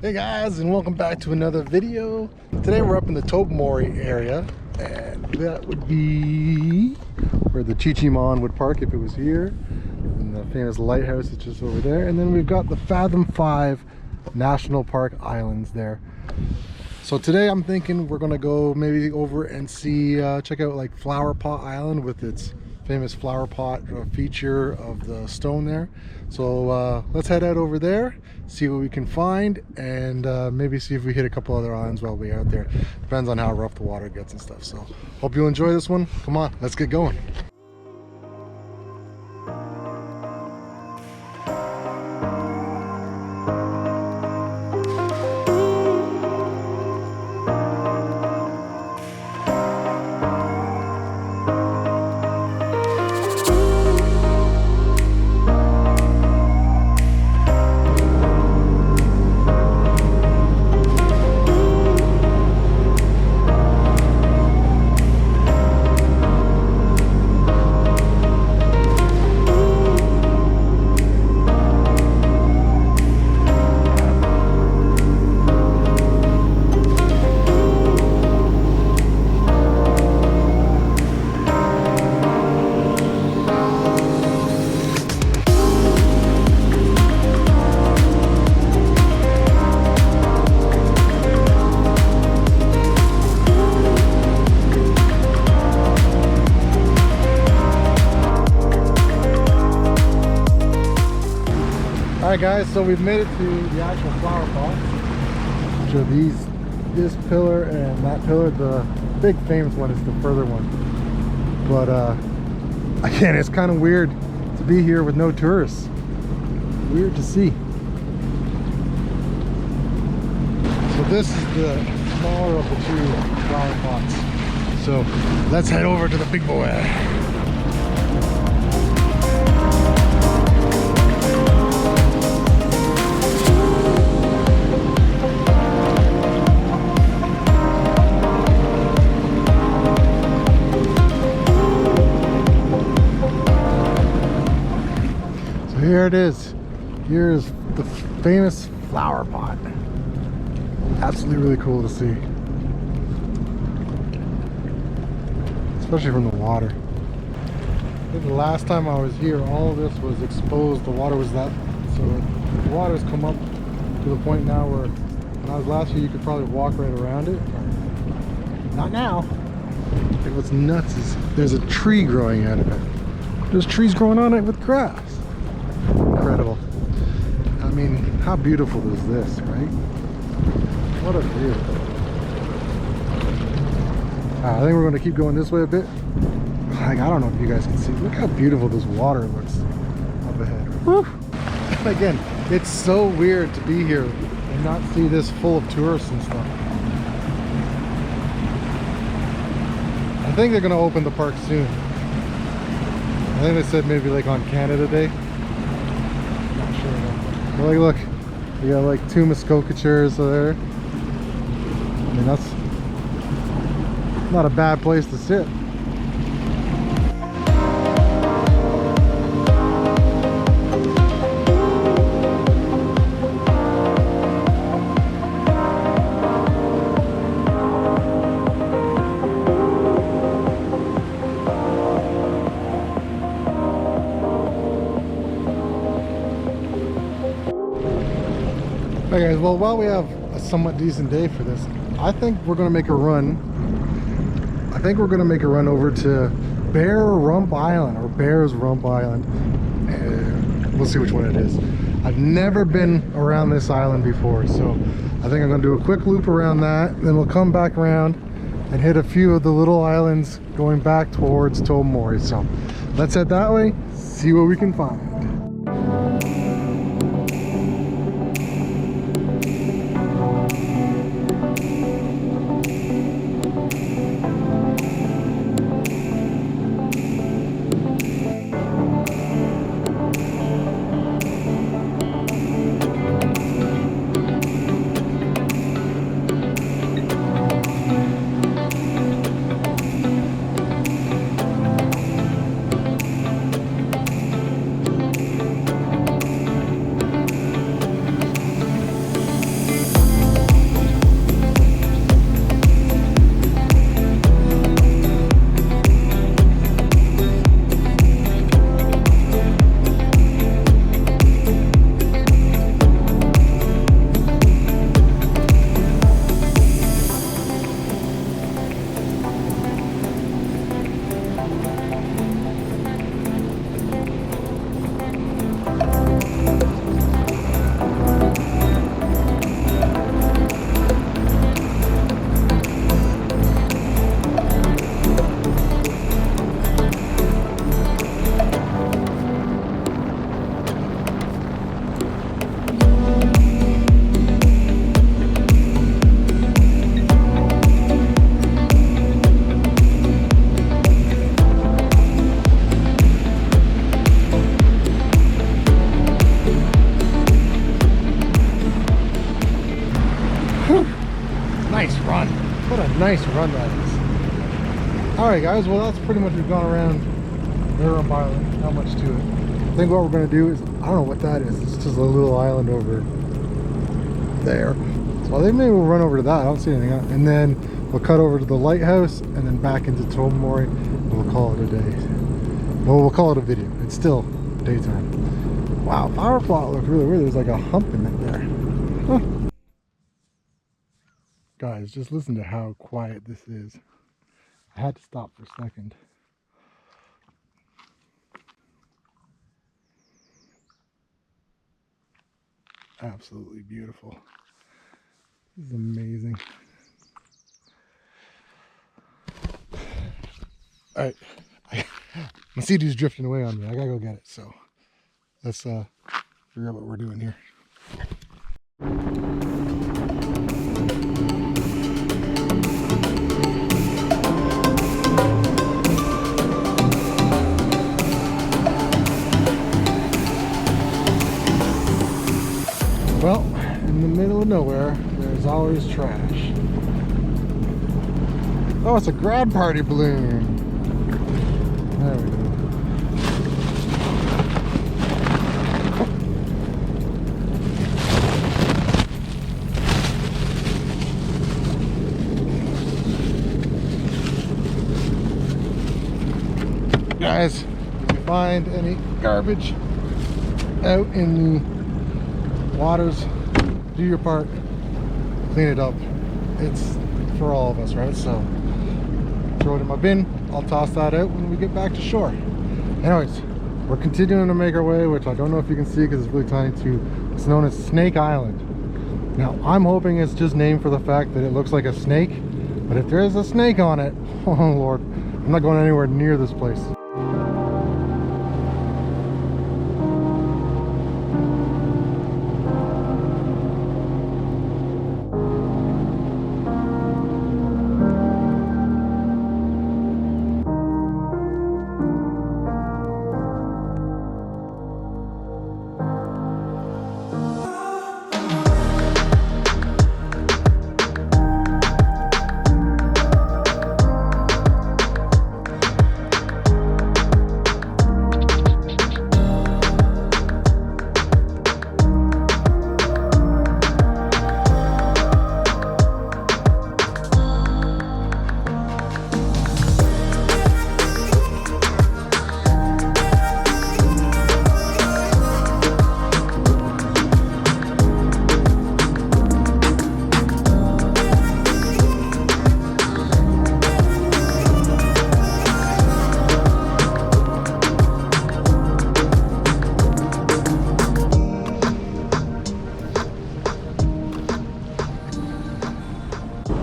Hey guys, and welcome back to another video. Today we're up in the Tobermory area, and that would be where the Chi-Cheemaun would park if it was here. And the famous Lighthouse is just over there. And then we've got the Fathom 5 National Park Islands there. So today I'm thinking we're gonna go maybe over and see, check out like Flowerpot Island with its famous flower pot feature of the stone there. So let's head out over there, see what we can find, and maybe see if we hit a couple other islands while we're out there. Depends on how rough the water gets and stuff. So hope you'll enjoy this one. Come on, let's get going. Alright guys, so we've made it to the actual flower pot, which are this pillar and that pillar. The big famous one is the further one, but again, it's kind of weird to be here with no tourists. Weird to see. So this is the smaller of the two flower pots, so let's head over to the big boy. Here it is. Here is the famous flower pot. Absolutely really cool to see. Especially from the water. I think the last time I was here, all of this was exposed. The water was that, so the water's come up to the point now where when I was last year, you could probably walk right around it. Not now. And what's nuts is there's a tree growing out of it. There's trees growing on it with grass. Incredible. I mean, how beautiful is this, right? What a view. I think we're going to keep going this way a bit. Like, I don't know if you guys can see. Look how beautiful this water looks up ahead. Woo! Again, it's so weird to be here and not see this full of tourists and stuff. I think they're going to open the park soon. I think they said maybe like on Canada Day. Like, look, we got like two Muskokatchers there. I mean, that's not a bad place to sit. Alright guys, well, while we have a somewhat decent day for this, I think we're going to make a run. I think we're going to make a run over to Bear's Rump Island, or Bear's Rump Island. We'll see which one it is. I've never been around this island before, so I think I'm going to do a quick loop around that. Then we'll come back around and hit a few of the little islands going back towards Tobermory. So let's head that way, see what we can find. nice run. What a nice run that is. Alright guys, well that's pretty much, we've gone around Fathom Island. Not much to it. I think what we're going to do is, I don't know what that is. It's just a little island over there. So I think maybe we'll run over to that. I don't see anything else. And then we'll cut over to the lighthouse and then back into Tobermory. And we'll call it a day. Well, we'll call it a video. It's still daytime. Wow, Flowerpot looks really weird. There's like a hump in it there. Huh. Guys, just listen to how quiet this is. I had to stop for a second. Absolutely beautiful. This is amazing. Alright, my CD's drifting away on me. I gotta go get it, so let's figure out what we're doing here. Well, in the middle of nowhere, there's always trash. Oh, it's a grad party balloon. There we go. Guys, if you find any garbage out in the waters, do your part, clean it up. It's for all of us, right? So throw it in my bin. I'll toss that out when we get back to shore. Anyways, we're continuing to make our way, which I don't know if you can see because it's really tiny, to it's known as Snake Island. Now I'm hoping it's just named for the fact that it looks like a snake, but if there is a snake on it, oh Lord, I'm not going anywhere near this place.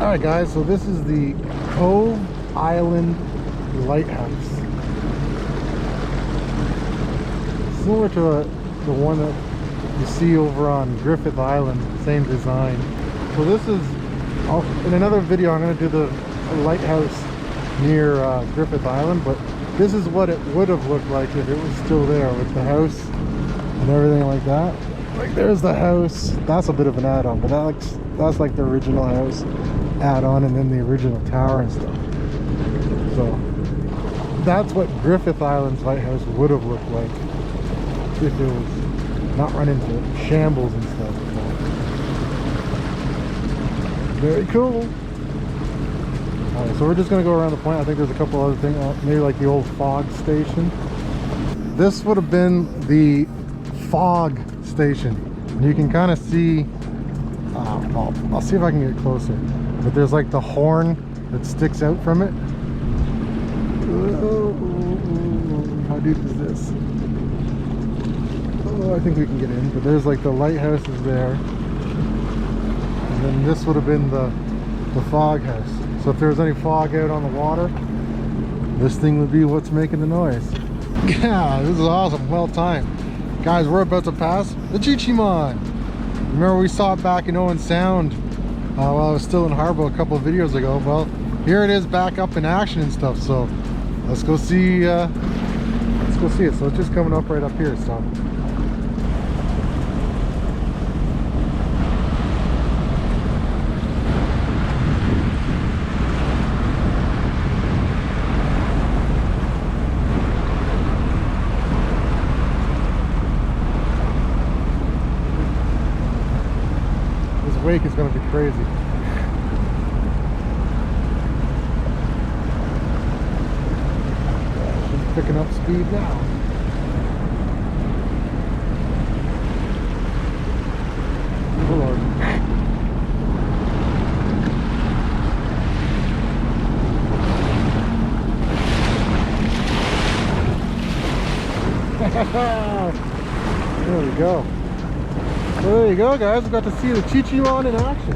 Alright guys, so this is the Cove Island Lighthouse. Similar to the one that you see over on Griffith Island, same design. So this is, in another video I'm going to do the lighthouse near Griffith Island, but this is what it would have looked like if it was still there with the house and everything like that. Like there's the house, that's a bit of an add-on, but that's like the original house add-on, and then the original tower and stuff. So that's what Griffith Island's lighthouse would have looked like if it was not run into shambles and stuff. Very cool. Alright, so we're just going to go around the point. I think there's a couple other things, maybe like the old fog station. This would have been the fog station, and you can kind of see, I'll see if I can get closer, but there's like the horn that sticks out from it. Oh, how deep is this? Oh, I think we can get in, but there's like the lighthouse is there, and then this would have been the fog house. So if there was any fog out on the water, this thing would be what's making the noise. Yeah, this is awesome. Well timed. Guys, we're about to pass the Chi-Cheemaun. Remember we saw it back in Owen Sound while I was still in harbor a couple of videos ago. Well, here it is back up in action and stuff. So let's go see it. So it's just coming up right up here. So wake is going to be crazy. She's picking up speed now. Oh Lord. There we go. So there you go, guys. We got to see the Chi-Cheemaun in action.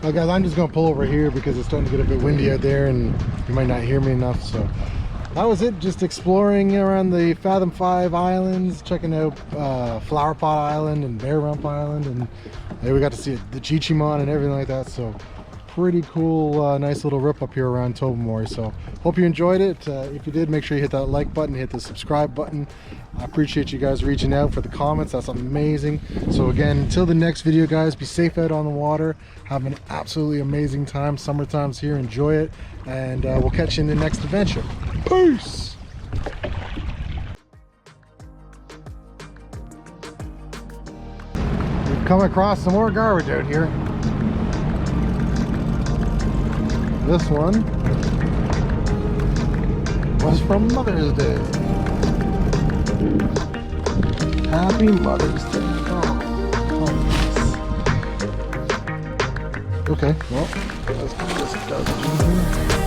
Well, guys, I'm just gonna pull over here because it's starting to get a bit windy out there and you might not hear me enough. So that was it, just exploring around the Fathom 5 islands, checking out Flowerpot Island and Bear Rump Island, and there we got to see the Chi-Cheemaun and everything like that. So pretty cool, nice little rip up here around Tobermory. So hope you enjoyed it. If you did, make sure you hit that like button, hit the subscribe button. I appreciate you guys reaching out for the comments. That's amazing. So again, until the next video, guys, be safe out on the water. Have an absolutely amazing time. Summertime's here. Enjoy it. And we'll catch you in the next adventure. Peace! We've come across some more garbage out here. This one was from Mother's Day. Happy Mother's Day. Oh nice. Okay, well, let's put this dust in here.